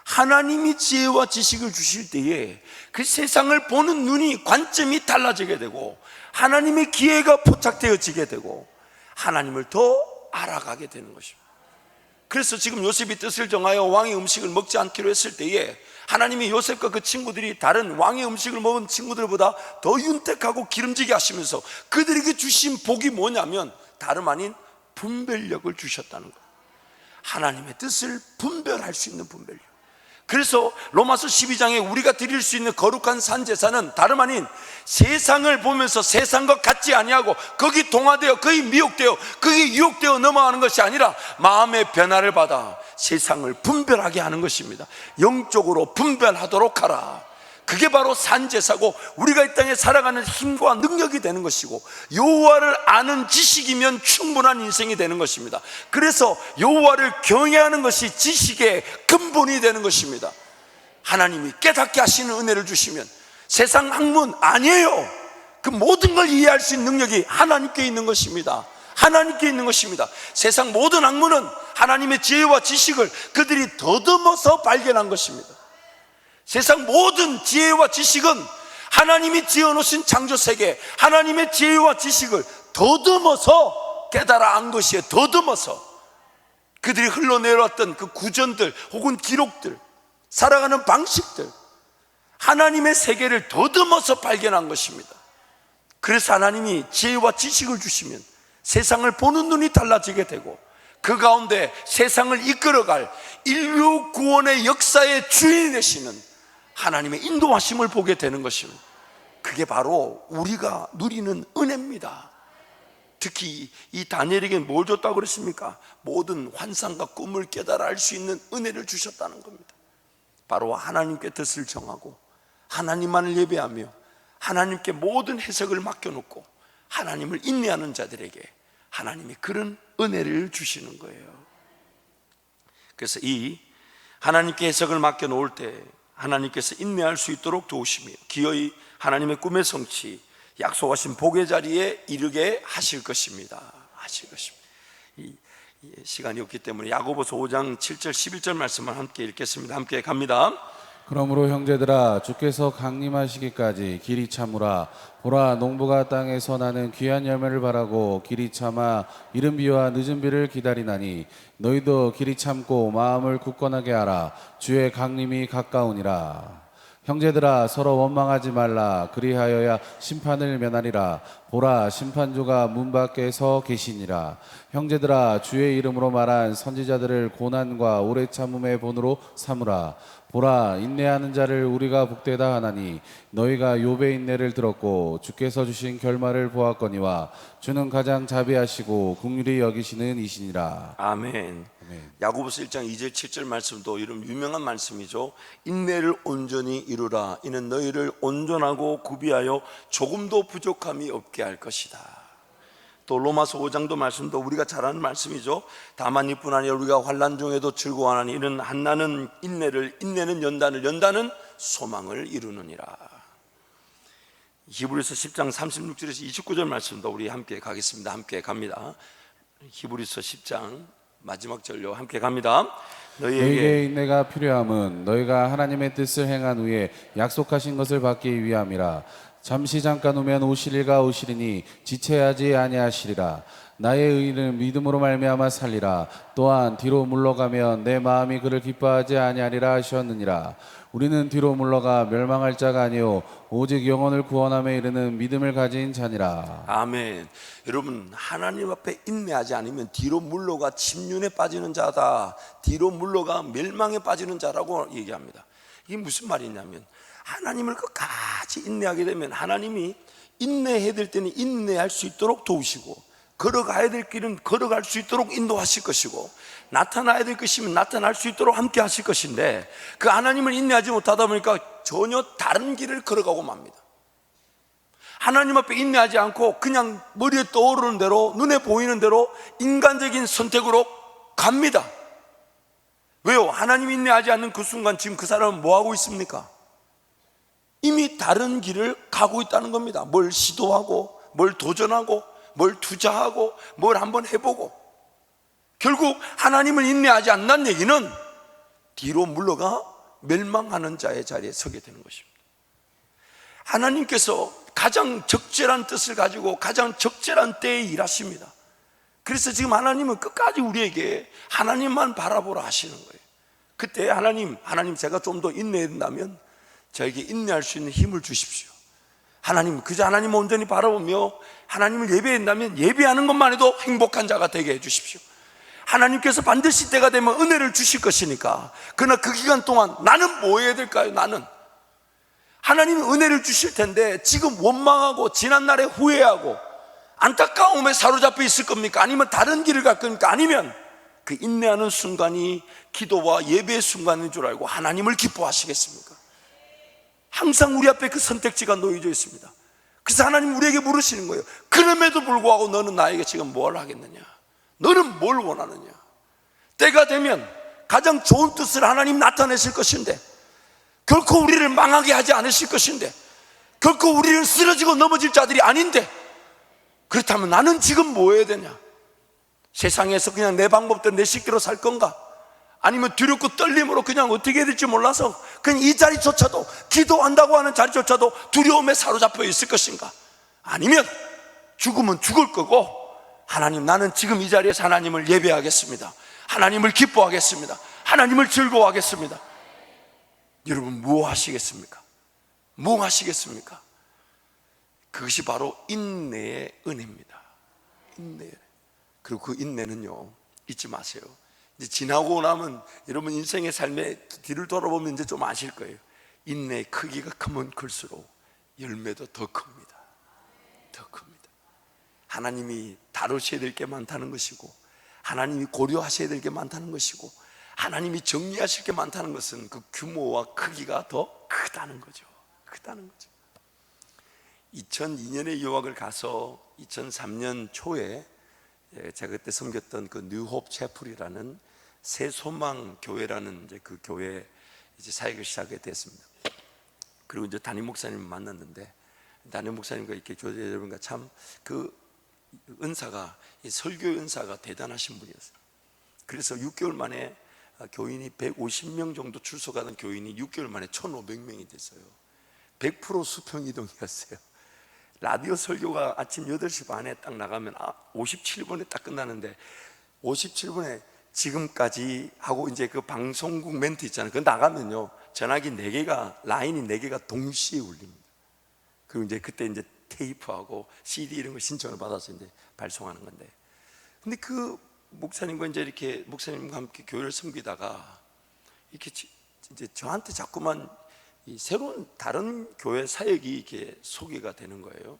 하나님이 지혜와 지식을 주실 때에 그 세상을 보는 눈이, 관점이 달라지게 되고, 하나님의 기회가 포착되어지게 되고, 하나님을 더 알아가게 되는 것입니다. 그래서 지금 요셉이 뜻을 정하여 왕의 음식을 먹지 않기로 했을 때에 하나님이 요셉과 그 친구들이 다른 왕의 음식을 먹은 친구들보다 더 윤택하고 기름지게 하시면서 그들에게 주신 복이 뭐냐면 다름 아닌 분별력을 주셨다는 거예요. 하나님의 뜻을 분별할 수 있는 분별력. 그래서 로마서 12장에 우리가 드릴 수 있는 거룩한 산제사는 다름 아닌 세상을 보면서 세상과 같지 아니하고 거기 동화되어, 거기 미혹되어, 거기 유혹되어 넘어가는 것이 아니라 마음의 변화를 받아 세상을 분별하게 하는 것입니다. 영적으로 분별하도록 하라. 그게 바로 산제사고, 우리가 이 땅에 살아가는 힘과 능력이 되는 것이고, 여호와를 아는 지식이면 충분한 인생이 되는 것입니다. 그래서 여호와를 경외하는 것이 지식의 근본이 되는 것입니다. 하나님이 깨닫게 하시는 은혜를 주시면 세상 학문 아니에요. 그 모든 걸 이해할 수 있는 능력이 하나님께 있는 것입니다. 하나님께 있는 것입니다. 세상 모든 학문은 하나님의 지혜와 지식을 그들이 더듬어서 발견한 것입니다. 세상 모든 지혜와 지식은 하나님이 지어놓으신 창조세계, 하나님의 지혜와 지식을 더듬어서 깨달아 안 것이에요. 더듬어서 그들이 흘러내려왔던 그 구전들 혹은 기록들, 살아가는 방식들, 하나님의 세계를 더듬어서 발견한 것입니다. 그래서 하나님이 지혜와 지식을 주시면 세상을 보는 눈이 달라지게 되고, 그 가운데 세상을 이끌어갈 인류 구원의 역사의 주인이 되시는 하나님의 인도하심을 보게 되는 것입니다. 그게 바로 우리가 누리는 은혜입니다. 특히 이 다니엘에게 뭘 줬다고 그랬습니까? 모든 환상과 꿈을 깨달아 알 수 있는 은혜를 주셨다는 겁니다. 바로 하나님께 뜻을 정하고 하나님만을 예배하며 하나님께 모든 해석을 맡겨놓고 하나님을 인내하는 자들에게 하나님이 그런 은혜를 주시는 거예요. 그래서 이 하나님께 해석을 맡겨놓을 때 하나님께서 인내할 수 있도록 도우시며 기어이 하나님의 꿈의 성취, 약속하신 복의 자리에 이르게 하실 것입니다. 이 시간이 없기 때문에 야고보서 5장 7절 11절 말씀을 함께 읽겠습니다. 함께 갑니다. 그러므로 형제들아, 주께서 강림하시기까지 길이 참으라. 보라, 농부가 땅에서 나는 귀한 열매를 바라고 길이 참아 이른 비와 늦은 비를 기다리나니 너희도 길이 참고 마음을 굳건하게 하라. 주의 강림이 가까우니라. 형제들아, 서로 원망하지 말라. 그리하여야 심판을 면하리라. 보라, 심판주가 문 밖에 서 계시니라. 형제들아, 주의 이름으로 말한 선지자들을 고난과 오래 참음의 본으로 삼으라. 보라, 인내하는 자를 우리가 복되다 하나니 너희가 욥의 인내를 들었고 주께서 주신 결말을 보았거니와 주는 가장 자비하시고 긍휼히 여기시는 이시니라. 아멘. 야고보서 1장 2절 7절 말씀도 이런 유명한 말씀이죠. 인내를 온전히 이루라. 이는 너희를 온전하고 구비하여 조금도 부족함이 없게 할 것이다. 또 로마서 5장도 말씀도 우리가 잘 아는 말씀이죠. 다만 이뿐 아니라 우리가 환난 중에도 즐거워하나니 이는 한나는 인내를, 인내는 연단을, 연단은 소망을 이루느니라. 히브리서 10장 36절에서 29절 말씀도 우리 함께 가겠습니다. 함께 갑니다. 히브리서 10장 마지막 절로 함께 갑니다. 너희에게 인내가 필요함은 너희가 하나님의 뜻을 행한 후에 약속하신 것을 받기 위함이라. 잠시 잠깐 오면 오시리가 오시리니 지체하지 아니하시리라. 나의 의인은 믿음으로 말미암아 살리라. 또한 뒤로 물러가면 내 마음이 그를 기뻐하지 아니하리라 하셨느니라. 우리는 뒤로 물러가 멸망할 자가 아니요 오직 영혼을 구원함에 이르는 믿음을 가진 자니라. 아멘. 여러분, 하나님 앞에 인내하지 않으면 뒤로 물러가 침륜에 빠지는 자다, 뒤로 물러가 멸망에 빠지는 자라고 얘기합니다. 이게 무슨 말이냐면, 하나님을 끝까지 인내하게 되면 하나님이 인내해야 될 때는 인내할 수 있도록 도우시고, 걸어가야 될 길은 걸어갈 수 있도록 인도하실 것이고, 나타나야 될 것이면 나타날 수 있도록 함께 하실 것인데, 그 하나님을 인내하지 못하다 보니까 전혀 다른 길을 걸어가고 맙니다. 하나님 앞에 인내하지 않고 그냥 머리에 떠오르는 대로, 눈에 보이는 대로 인간적인 선택으로 갑니다. 왜요? 하나님 인내하지 않는 그 순간 지금 그 사람은 뭐 하고 있습니까? 이미 다른 길을 가고 있다는 겁니다. 뭘 시도하고, 뭘 도전하고, 뭘 투자하고, 뭘 한번 해보고, 결국 하나님을 인내하지 않는 얘기는 뒤로 물러가 멸망하는 자의 자리에 서게 되는 것입니다. 하나님께서 가장 적절한 뜻을 가지고 가장 적절한 때에 일하십니다. 그래서 지금 하나님은 끝까지 우리에게 하나님만 바라보라 하시는 거예요. 그때 하나님 제가 좀 더 인내해야 된다면 저에게 인내할 수 있는 힘을 주십시오. 하나님, 그저 하나님을 온전히 바라보며 하나님을 예배한다면 예배하는 것만 해도 행복한 자가 되게 해주십시오. 하나님께서 반드시 때가 되면 은혜를 주실 것이니까, 그러나 그 기간 동안 나는 뭐 해야 될까요? 나는 하나님이 은혜를 주실 텐데 지금 원망하고 지난날에 후회하고 안타까움에 사로잡혀 있을 겁니까? 아니면 다른 길을 갈 겁니까? 아니면 그 인내하는 순간이 기도와 예배의 순간인 줄 알고 하나님을 기뻐하시겠습니까? 항상 우리 앞에 그 선택지가 놓여져 있습니다. 그래서 하나님 우리에게 물으시는 거예요. 그럼에도 불구하고 너는 나에게 지금 뭘 하겠느냐? 너는 뭘 원하느냐? 때가 되면 가장 좋은 뜻을 하나님 나타내실 것인데, 결코 우리를 망하게 하지 않으실 것인데, 결코 우리를 쓰러지고 넘어질 자들이 아닌데, 그렇다면 나는 지금 뭐 해야 되냐? 세상에서 그냥 내 방법대로 내 식대로 살 건가? 아니면 두렵고 떨림으로 그냥 어떻게 해야 될지 몰라서 그냥 이 자리조차도, 기도한다고 하는 자리조차도 두려움에 사로잡혀 있을 것인가? 아니면 죽으면 죽을 거고, 하나님, 나는 지금 이 자리에서 하나님을 예배하겠습니다. 하나님을 기뻐하겠습니다. 하나님을 즐거워하겠습니다. 여러분, 뭐 하시겠습니까? 뭐 하시겠습니까? 그것이 바로 인내의 은혜입니다. 인내. 그리고 그 인내는요, 잊지 마세요. 이제 지나고 나면 여러분 인생의 삶에 뒤를 돌아보면 이제 좀 아실 거예요. 인내의 크기가 크면 클수록 열매도 더 큽니다. 더 큽니다. 하나님이 다루셔야 될 게 많다는 것이고, 하나님이 고려하셔야 될 게 많다는 것이고, 하나님이 정리하실 게 많다는 것은 그 규모와 크기가 더 크다는 거죠. 크다는 거죠. 2002년에 유학을 가서 2003년 초에 제가 그때 섬겼던 그 뉴홉 채플이라는 새 소망 교회라는 이제 그 교회 이제 사역을 시작하게 됐습니다. 그리고 이제 담임 목사님을 만났는데, 담임 목사님과 이렇게 교제 여러분과 참 그 은사가, 이 설교 은사가 대단하신 분이었어요. 그래서 6개월 만에 교인이 150명 정도 출석하는 교인이 6개월 만에 1,500명이 됐어요. 100% 수평 이동이었어요. 라디오 설교가 아침 8시 반에 딱 나가면 57분에 딱 끝나는데, 57분에 지금까지 하고 이제 그 방송국 멘트 있잖아요. 그거 나가면요, 전화기 4개가, 라인이 4개가 동시에 울립니다. 그리고 이제 그때 이제 테이프하고 CD 이런 거 신청을 받아서 이제 발송하는 건데, 근데 그 목사님과 이제 이렇게 목사님과 함께 교회를 섬기다가 이렇게 이제 저한테 자꾸만 이 새로운 다른 교회 사역이 이렇게 소개가 되는 거예요.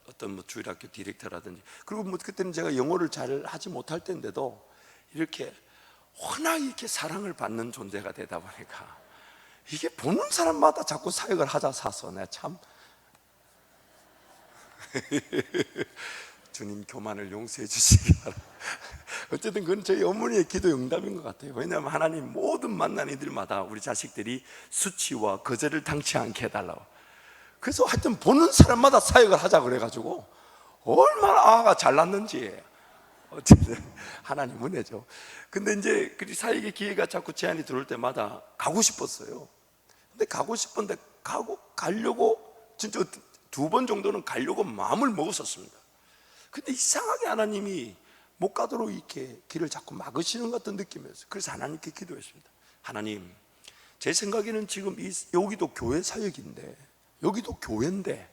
어떤 뭐 주일학교 디렉터라든지, 그리고 뭐 그때는 제가 영어를 잘 하지 못할 때인데도 이렇게 워낙 이렇게 사랑을 받는 존재가 되다 보니까 이게 보는 사람마다 자꾸 사역을 하자 사서 내가 참 주님 교만을 용서해 주시기 바랍니다. 어쨌든 그건 저희 어머니의 기도 응답인 것 같아요. 왜냐하면 하나님 모든 만난 이들마다 우리 자식들이 수치와 거절을 당치 않게 해달라고. 그래서 하여튼 보는 사람마다 사역을 하자 그래가지고 얼마나 아가 잘났는지, 어쨌든 하나님 은혜죠. 근데 이제 그 사역의 기회가 자꾸 제안이 들어올 때마다 가고 싶었어요. 근데 가고 싶은데 가려고 진짜 2번 정도는 가려고 마음을 먹었었습니다. 근데 이상하게 하나님이 못 가도록 이렇게 길을 자꾸 막으시는 것 같은 느낌이었어요. 그래서 하나님께 기도했습니다. 하나님, 제 생각에는 지금 여기도 교회 사역인데, 여기도 교회인데,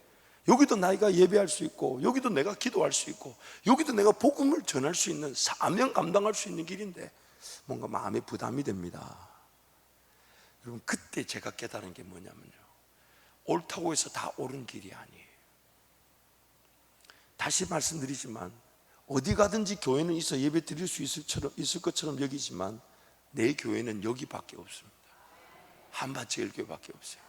여기도 나이가 예배할 수 있고, 여기도 내가 기도할 수 있고, 여기도 내가 복음을 전할 수 있는 사명 감당할 수 있는 길인데 뭔가 마음에 부담이 됩니다. 여러분, 그때 제가 깨달은 게 뭐냐면요, 옳다고 해서 다 옳은 길이 아니에요. 다시 말씀드리지만 어디 가든지 교회는 있어 예배 드릴 수 있을 것처럼 여기지만 내 교회는 여기밖에 없습니다. 한밭제일교회밖에 없어요.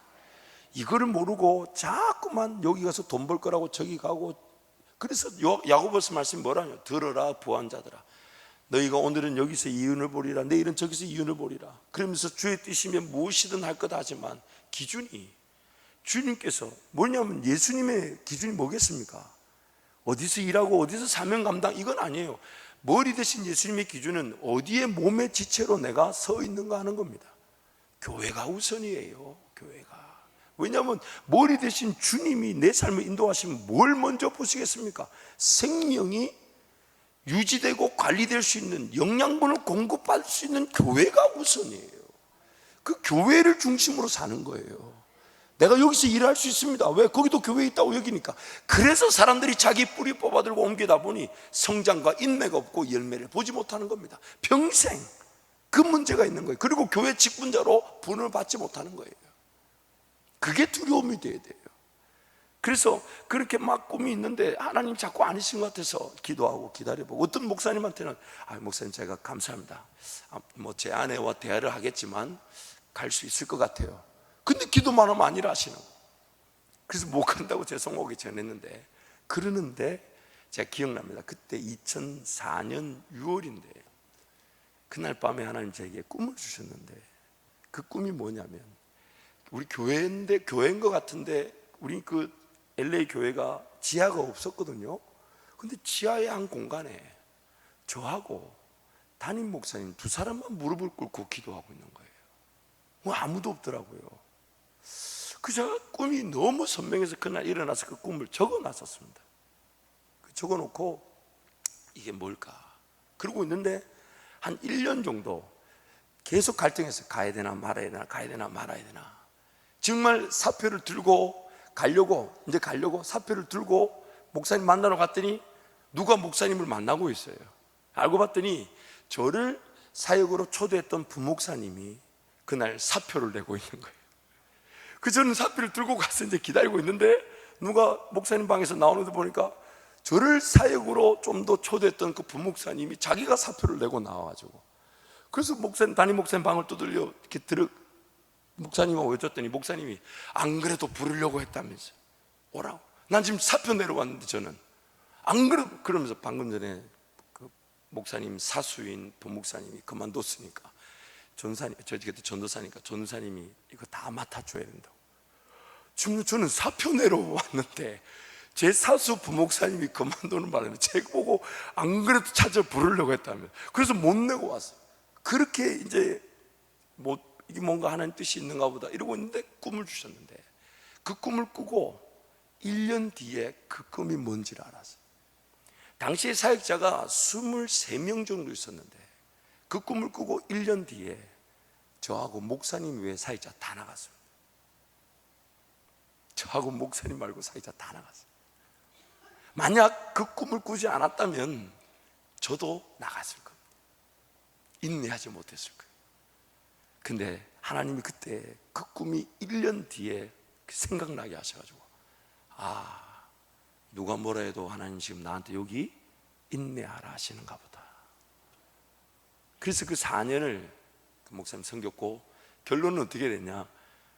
이거를 모르고 자꾸만 여기 가서 돈 벌 거라고 저기 가고, 그래서 야고보서 말씀이 뭐라냐, 들어라 부한자들아, 너희가 오늘은 여기서 이윤을 보리라, 내일은 저기서 이윤을 보리라. 그러면서 주의 뜻이면 무엇이든 할 거다 하지만 기준이, 주님께서 뭐냐면 예수님의 기준이 뭐겠습니까? 어디서 일하고 어디서 사명 감당, 이건 아니에요. 머리 대신 예수님의 기준은 어디에 몸의 지체로 내가 서 있는가 하는 겁니다. 교회가 우선이에요. 교회가. 왜냐하면 머리 대신 주님이 내 삶을 인도하시면 뭘 먼저 보시겠습니까? 생명이 유지되고 관리될 수 있는, 영양분을 공급받을 수 있는 교회가 우선이에요. 그 교회를 중심으로 사는 거예요. 내가 여기서 일할 수 있습니다. 왜? 거기도 교회 있다고 여기니까. 그래서 사람들이 자기 뿌리 뽑아들고 옮기다 보니 성장과 인내가 없고 열매를 보지 못하는 겁니다. 평생 그 문제가 있는 거예요. 그리고 교회 직분자로 분을 받지 못하는 거예요. 그게 두려움이 돼야 돼요. 그래서 그렇게 막 꿈이 있는데 하나님 자꾸 아니신 것 같아서 기도하고 기다려보고, 어떤 목사님한테는 목사님 제가 감사합니다, 뭐 제 아내와 대화를 하겠지만 갈 수 있을 것 같아요. 근데 기도만 하면 아니라 하시는 거예요. 그래서 못 간다고 죄송하게 전했는데, 그러는데 제가 기억납니다. 그때 2004년 6월인데 그날 밤에 하나님 저에게 꿈을 주셨는데, 그 꿈이 뭐냐면, 우리 교회인데, 교회인 것 같은데, 우리 그 LA 교회가 지하가 없었거든요. 근데 지하의 한 공간에 저하고 담임 목사님 2사람만 무릎을 꿇고 기도하고 있는 거예요. 뭐 아무도 없더라고요. 그 제가 꿈이 너무 선명해서 그날 일어나서 그 꿈을 적어놨었습니다. 적어놓고 이게 뭘까 그러고 있는데 한 1년 정도 계속 갈등해서 가야 되나 말아야 되나, 가야 되나 말아야 되나. 정말 사표를 들고 가려고 사표를 들고 목사님 만나러 갔더니 누가 목사님을 만나고 있어요. 알고 봤더니 저를 사역으로 초대했던 부목사님이 그날 사표를 내고 있는 거예요. 저는 사표를 들고 가서 이제 기다리고 있는데 누가 목사님 방에서 나오는데 보니까 저를 사역으로 좀 더 초대했던 그 부목사님이 자기가 사표를 내고 나와가지고, 그래서 담임 목사님 방을 두들려 이렇게 목사님하고 여쭸더니 목사님이 안 그래도 부르려고 했다면서 오라고. 난 지금 사표 내려왔는데 저는 안 그래도, 그러면서 방금 전에 그 목사님 사수인 부목사님이 그만뒀으니까 저희 그때 전도사니까 전도사님이 이거 다 맡아줘야 된다고. 지금 저는 사표 내려왔는데 제 사수 부목사님이 그만두는 바람에 제가 보고 안 그래도 찾아 부르려고 했다면, 그래서 못 내고 왔어요. 그렇게 이제 이게 뭔가 하나님 뜻이 있는가 보다 이러고 있는데 꿈을 주셨는데, 그 꿈을 꾸고 1년 뒤에 그 꿈이 뭔지를 알았어요. 당시에 사역자가 23명 정도 있었는데 그 꿈을 꾸고 1년 뒤에 저하고 목사님 외에 사역자 다 나갔습니다. 저하고 목사님 말고 사역자 다 나갔어요. 만약 그 꿈을 꾸지 않았다면 저도 나갔을 겁니다. 인내하지 못했을 거예요. 근데 하나님이 그때 그 꿈이 1년 뒤에 생각나게 하셔가지고, 누가 뭐라 해도 하나님 지금 나한테 여기 인내하라 하시는가 보다. 그래서 그 4년을 그 목사님 섬겼고, 결론은 어떻게 됐냐,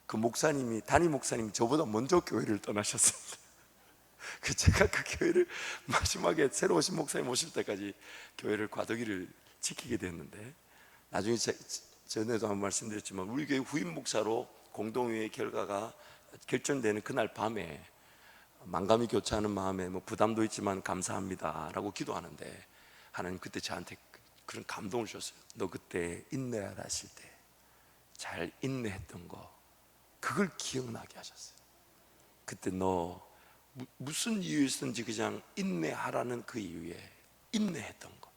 그 목사님이, 담임 목사님이 저보다 먼저 교회를 떠나셨습니다. 제가 그 교회를 마지막에 새로 오신 목사님 오실 때까지 교회를 과도기를 지키게 됐는데, 나중에 전에도 한번 말씀드렸지만 우리 교회 후임 목사로 공동회의 결과가 결정되는 그날 밤에 만감이 교차하는 마음에 부담도 있지만 감사합니다 라고 기도하는데, 하나님 그때 저한테 그런 감동을 주셨어요. 너 그때 인내하라 하실 때 잘 인내했던 거, 그걸 기억나게 하셨어요. 그때 너 무슨 이유였든지 그냥 인내하라는 그 이유에 인내했던 거.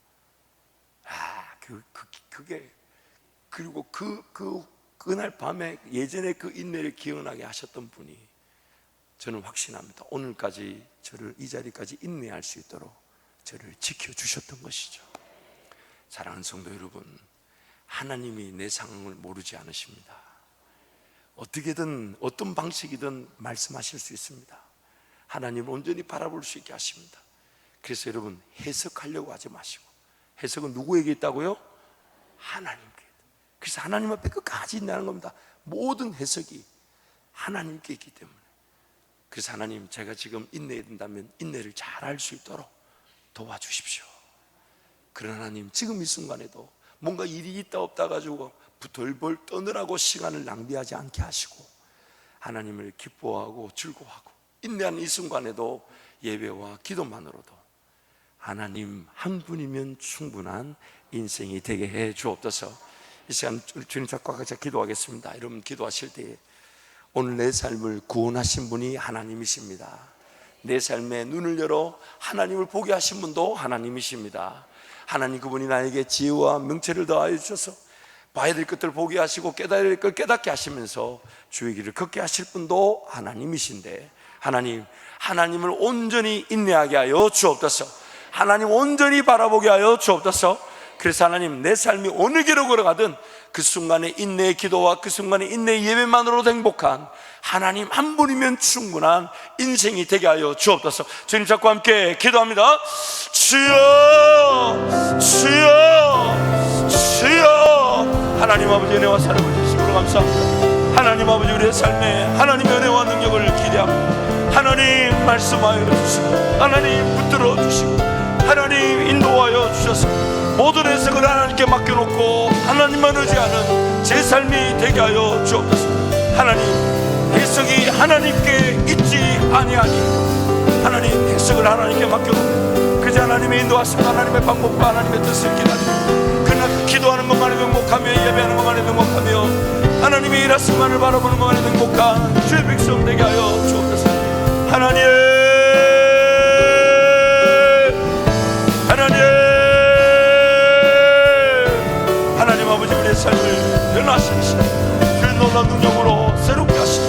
그게, 그리고 그날 밤에 예전에 그 인내를 기억나게 하셨던 분이 저는 확신합니다. 오늘까지 저를 이 자리까지 인내할 수 있도록 저를 지켜주셨던 것이죠. 사랑하는 성도 여러분, 하나님이 내 상황을 모르지 않으십니다. 어떻게든 어떤 방식이든 말씀하실 수 있습니다. 하나님을 온전히 바라볼 수 있게 하십니다. 그래서 여러분, 해석하려고 하지 마시고, 해석은 누구에게 있다고요? 하나님께. 그래서 하나님 앞에 끝까지 인내하는 겁니다. 모든 해석이 하나님께 있기 때문에. 그래서 하나님, 제가 지금 인내해야 된다면 인내를 잘 할 수 있도록 도와주십시오. 그러나 하나님, 지금 이 순간에도 뭔가 일이 있다 없다 가지고 덜벌 떠느라고 시간을 낭비하지 않게 하시고, 하나님을 기뻐하고 즐거워하고 인내하는 이 순간에도 예배와 기도만으로도 하나님 한 분이면 충분한 인생이 되게 해 주옵소서. 이 시간 주님 잡고 같이 기도하겠습니다. 여러분, 기도하실 때 오늘 내 삶을 구원하신 분이 하나님이십니다. 내 삶에 눈을 열어 하나님을 보게 하신 분도 하나님이십니다. 하나님, 그분이 나에게 지혜와 명철을 더하여 주셔서 봐야 될 것들을 보게 하시고 깨달아야 될 걸 깨닫게 하시면서 주의 길을 걷게 하실 분도 하나님이신데, 하나님, 하나님을 온전히 인내하게 하여 주옵소서. 하나님 온전히 바라보게 하여 주옵소서. 그래서 하나님, 내 삶이 어느 길로 걸어가든 그 순간의 인내의 기도와 그 순간의 인내의 예배만으로도 행복한, 하나님 한 분이면 충분한 인생이 되게 하여 주옵소서. 주님 잡고 함께 기도합니다. 주여, 주여, 주여. 하나님 아버지, 은혜와 사랑을 주시므로 감사합니다. 하나님 아버지, 우리의 삶에 하나님의 은혜와 능력을 기대합니다. 하나님 말씀하여 주시고, 하나님 붙들어 주시고, 하나님 인도하여 주셔서 모든 해석을 하나님께 맡겨놓고 하나님만 의지하는 제 삶이 되게 하여 주옵소서. 하나님, 해석이 하나님께 있지 아니하니 하나님 해석을 하나님께 맡겨놓고 그저 하나님의 인도하심과 하나님의 방법과 하나님의 뜻을 기다리고, 그러나 기도하는 것만에 행복하며 예배하는 것만에 행복하며 하나님의 일하심만을 바라보는 것만에 행복한 주의 백성 되게 하여 주옵소서. 하나님, 하나님 아버지, 우리의 삶을 변화시키시고 주의 놀라운 능력으로 새롭게 하시고,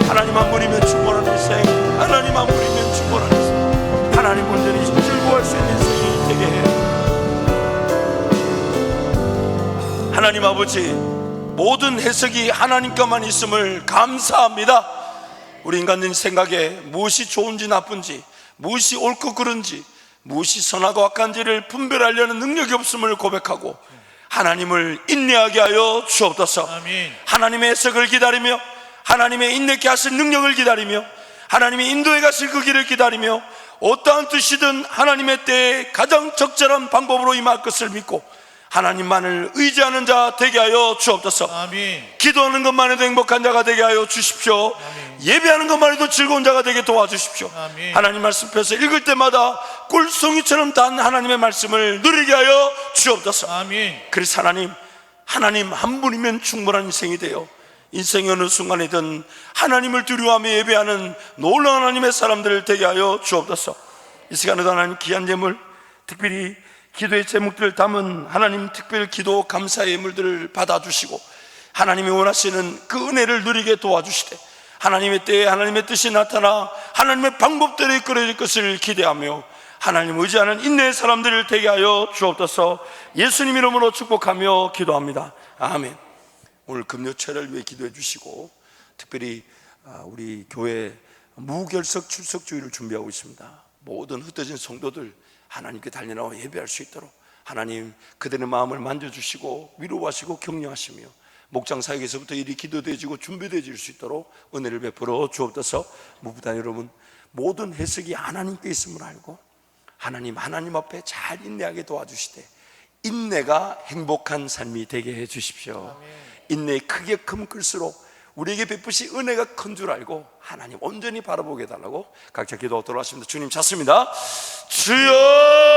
하나님 한 분이면 충분한 인생, 하나님 한 분이면 충분한 인생, 하나님 온전히 즐거워할 수 있는 인생이 되게 해. 하나님 아버지, 모든 해석이 하나님께만 있음을 감사합니다. 우리 인간적인 생각에 무엇이 좋은지 나쁜지, 무엇이 옳고 그른지, 무엇이 선하고 악한지를 분별하려는 능력이 없음을 고백하고 하나님을 인내하게 하여 주옵소서. 아멘. 하나님의 해석을 기다리며 하나님의 인내케 하실 능력을 기다리며 하나님의 인도에 가실 그 길을 기다리며 어떠한 뜻이든 하나님의 때에 가장 적절한 방법으로 임할 것을 믿고 하나님만을 의지하는 자 되게 하여 주옵소서. 아멘. 기도하는 것만 해도 행복한 자가 되게 하여 주십시오. 아멘. 예배하는 것만 해도 즐거운 자가 되게 도와주십시오. 아멘. 하나님 말씀 펴서 읽을 때마다 꿀송이처럼 단 하나님의 말씀을 누리게 하여 주옵소서. 아멘. 그래서 하나님 한 분이면 충분한 인생이 되어 인생의 어느 순간이든 하나님을 두려워하며 예배하는 놀라운 하나님의 사람들을 되게 하여 주옵소서. 이 시간에도 하나님 귀한 예물, 특별히 기도의 제목들을 담은 하나님 특별 기도 감사의 예물들을 받아주시고 하나님이 원하시는 그 은혜를 누리게 도와주시되 하나님의 때에 하나님의 뜻이 나타나 하나님의 방법대로 이끌어질 것을 기대하며 하나님 의지하는 인내의 사람들을 되게 하여 주옵소서. 예수님 이름으로 축복하며 기도합니다. 아멘. 오늘 금요철을 위해 기도해 주시고 특별히 우리 교회 무결석 출석 주일을 준비하고 있습니다. 모든 흩어진 성도들 하나님께 달려나와 예배할 수 있도록 하나님 그들의 마음을 만져주시고 위로하시고 격려하시며 목장 사역에서부터 일이 기도되어지고 준비되어질 수 있도록 은혜를 베풀어 주옵소서. 무부단 여러분, 모든 해석이 하나님께 있음을 알고 하나님 앞에 잘 인내하게 도와주시되 인내가 행복한 삶이 되게 해 주십시오. 인내의 크게 큰 클수록 우리에게 베푸시 은혜가 큰 줄 알고 하나님 온전히 바라보게 해달라고 각자 기도하도록 하십니다. 주님 찾습니다. 주여.